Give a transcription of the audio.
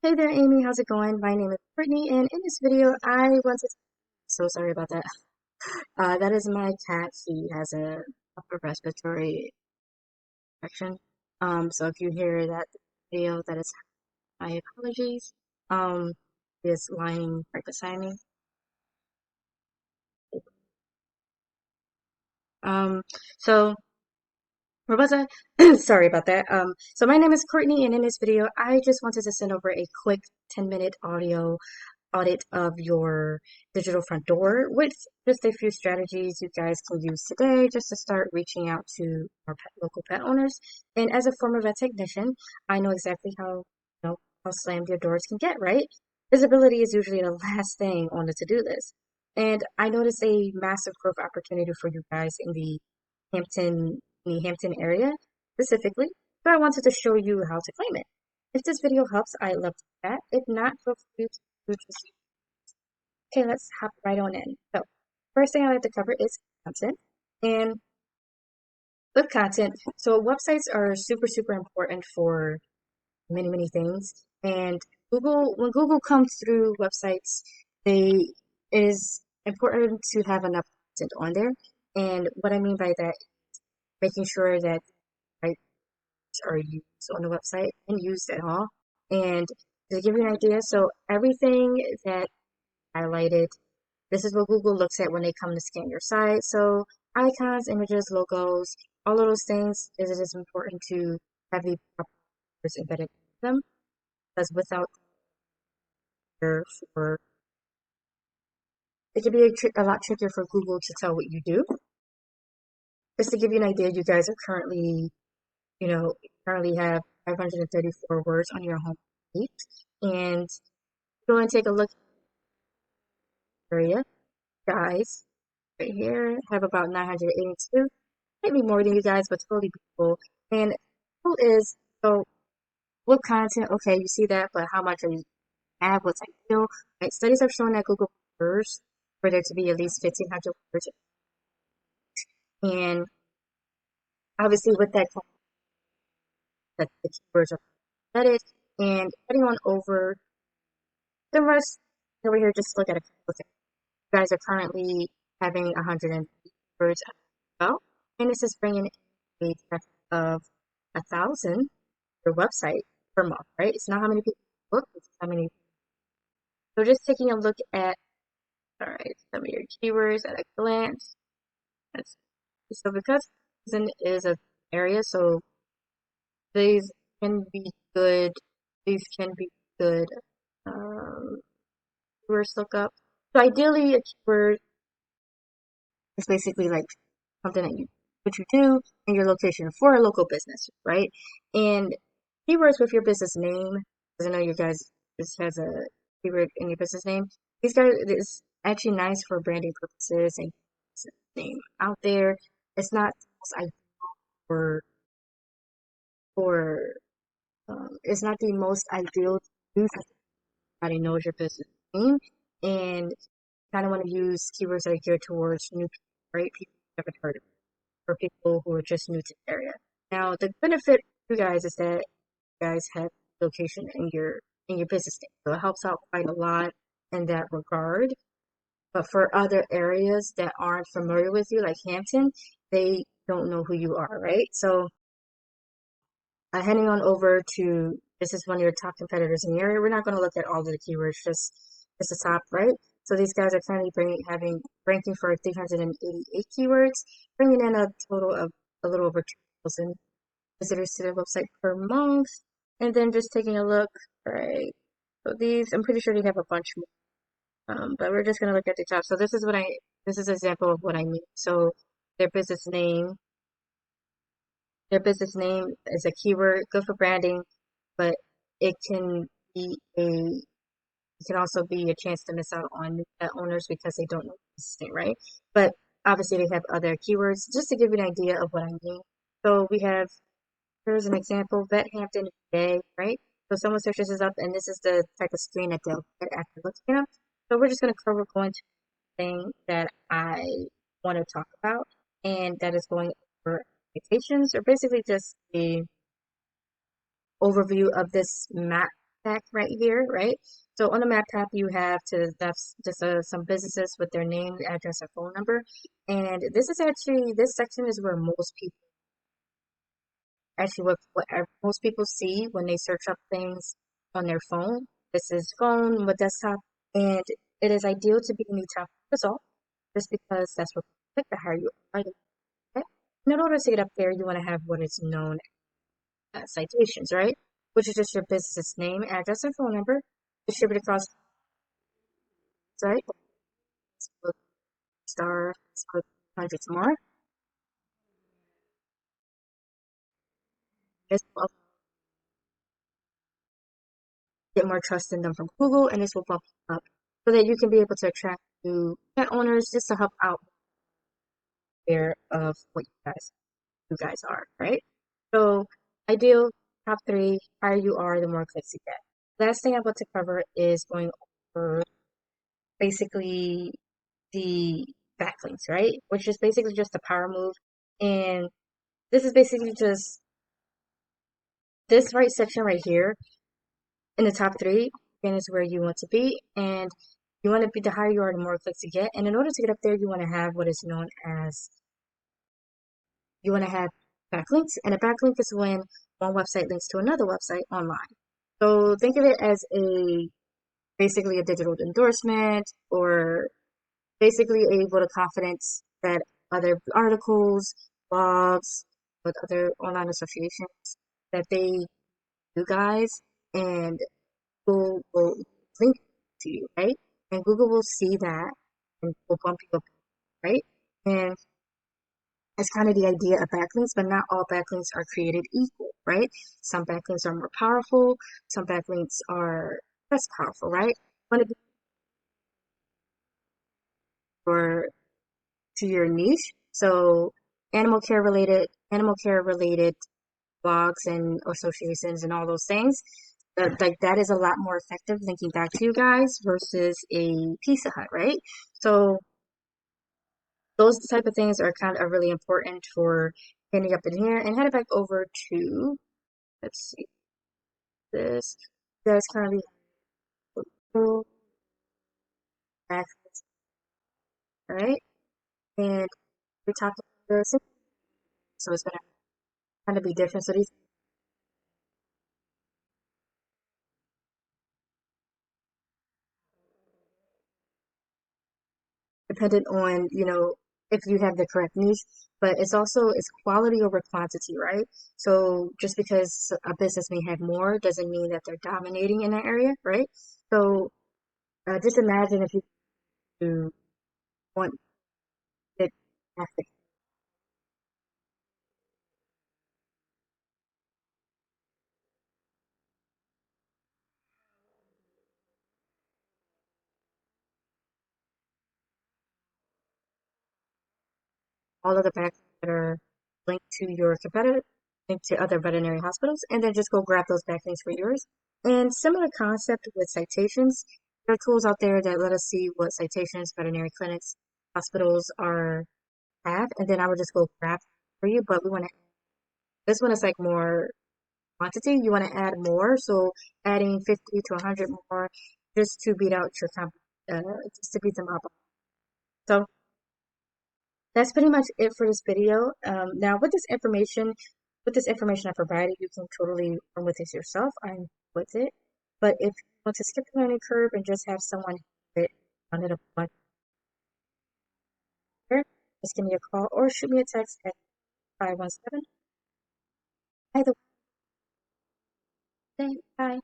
Hey there, Amy. How's it going? My name is Courtney, and in this video, I want to. So sorry about that. That is my cat. He has a upper respiratory infection. So if you hear that video, that is my apologies. He is lying right beside me. Um, so where was I? Sorry about that. So my name is Courtney, and in this video, I just wanted to send over a quick 10-minute audio audit of your digital front door with just a few strategies you guys can use today just to start reaching out to our local pet owners. And as a former vet technician, I know exactly how slammed your doors can get, right? Visibility is usually the last thing on the to-do list. And I noticed a massive growth opportunity for you guys Hampton, in the Hampton area specifically. So I wanted to show you how to claim it. If this video helps, I'd love to chat. If not, feel free to just okay, let's hop right on in. So, first thing I like to cover is content. And with content, so websites are super important for many things. And when Google comes through websites, they it is important to have enough content on there. And what I mean by that, making sure that rights are used on the website and used at all. And to give you an idea, so everything that highlighted. This is what Google looks at when they come to scan your site. So icons, images, logos, all of those things, it is important to have the proper words embedded in them because without for it can be a lot trickier for Google to tell what you do. Just to give you an idea, you guys are currently have 534 words on your home page, and go and take a look at the area. Guys, right here have about 982. Maybe more than you guys, but totally beautiful. And who is so what content? Okay, you see that, but how much are you have? What's ideal? Right? Studies have shown that Google prefers for there to be at least 1,500 words, and obviously with that, that the keywords are embedded. And heading on over the rest over here, just look at a couple things. You guys are currently having 100 words as well, and this is bringing a traffic of 1,000 your website per month, right? It's not how many people book, it's how many. So just taking a look at, all right, some of your keywords at a glance. That's, so because season is an area, so these can be good. These can be good keywords to look up. So ideally, a keyword is basically like something that you do and your location for a local business, right? And keywords with your business name, because I know you guys this has a keyword in your business name. These guys is actually nice for branding purposes and name out there. It's not ideal for for it's not the most ideal to use if everybody knows your business name and kind of want to use keywords that are geared towards new people, right? People who haven't heard of it, or people who are just new to the area. Now, the benefit for you guys is that you guys have location in your business name, so it helps out quite a lot in that regard. But for other areas that aren't familiar with you, like Hampton, they don't know who you are, right? So heading on over to this is one of your top competitors in the area. We're not going to look at all of the keywords, just the top, right? So these guys are currently having ranking for 388 keywords, bringing in a total of a little over 2,000 visitors to their website per month. And then just taking a look, right? So these, I'm pretty sure they have a bunch more, but we're just gonna look at the top. So this is an example of what I mean. So their business name, their business name is a keyword, good for branding, but it can be it can also be a chance to miss out on new pet owners because they don't know the business name, right? But obviously they have other keywords. Just to give you an idea of what I mean. So we have here's an example, Vet Hampton Day, right? So someone searches this up and this is the type of screen that they'll get after looking it up. So we're just gonna go into the thing that I want to talk about, and that is going over expectations, or basically just the overview of this map pack right here, right? So on the map pack, you have to that's just some businesses with their name, address, or phone number. And this is actually this section is where most people actually what most people see when they search up things on their phone. This is phone with desktop, and it is ideal to be in the top result just because that's what people click to hire you. Right? Okay? And in order to get up there, you want to have what is known as citations, right? Which is just your business's name, address, and phone number distributed across, right? Star, hundreds more. This will get more trust in them from Google, and this will bump you up so that you can be able to attract new pet owners just to help out there of what you guys are, right? So ideal top three, higher you are, the more clicks you get. Last thing I'm about to cover is going over basically the backlinks, right? Which is basically just a power move. And this is basically just this right section right here in the top three, and is where you want to be. And you want to be the higher you are, the more clicks you get. And in order to get up there, you want to have what is known as you want to have backlinks. And a backlink is when one website links to another website online. So think of it as a basically a digital endorsement or basically a vote of confidence that other articles, blogs, with other online associations that they do guys and Google will link to you, right? And Google will see that and will bump you up, right? And it's kind of the idea of backlinks, but not all backlinks are created equal, right? Some backlinks are more powerful, some backlinks are less powerful, right? One of the for to your niche. So animal care related blogs and associations and all those things. Like that is a lot more effective linking back to you guys versus a Pizza Hut, right? So those type of things are kind of really important for ending up in here and headed back over to let's see this. There's kind of the back, all right, and we talked about this, so it's gonna kind of be different. So these dependent on, if you have the correct niche, but it's quality over quantity, right? So just because a business may have more doesn't mean that they're dominating in that area, right? So just imagine if you want it all of the backlinks that are linked to your competitor, linked to other veterinary hospitals, and then just go grab those backlinks for yours. And similar concept with citations. There are tools out there that let us see what citations veterinary clinics, hospitals are have, and then I would just go grab for you. But we want to this one is like more quantity. You want to add more, so adding 50 to 100 more just to beat out your just to beat them up. So that's pretty much it for this video. Now with this information I provided, you can totally run with this yourself. I'm with it. But if you want to skip the learning curve and just have someone hit on it a here, just give me a call or shoot me a text at 517. Either way, bye.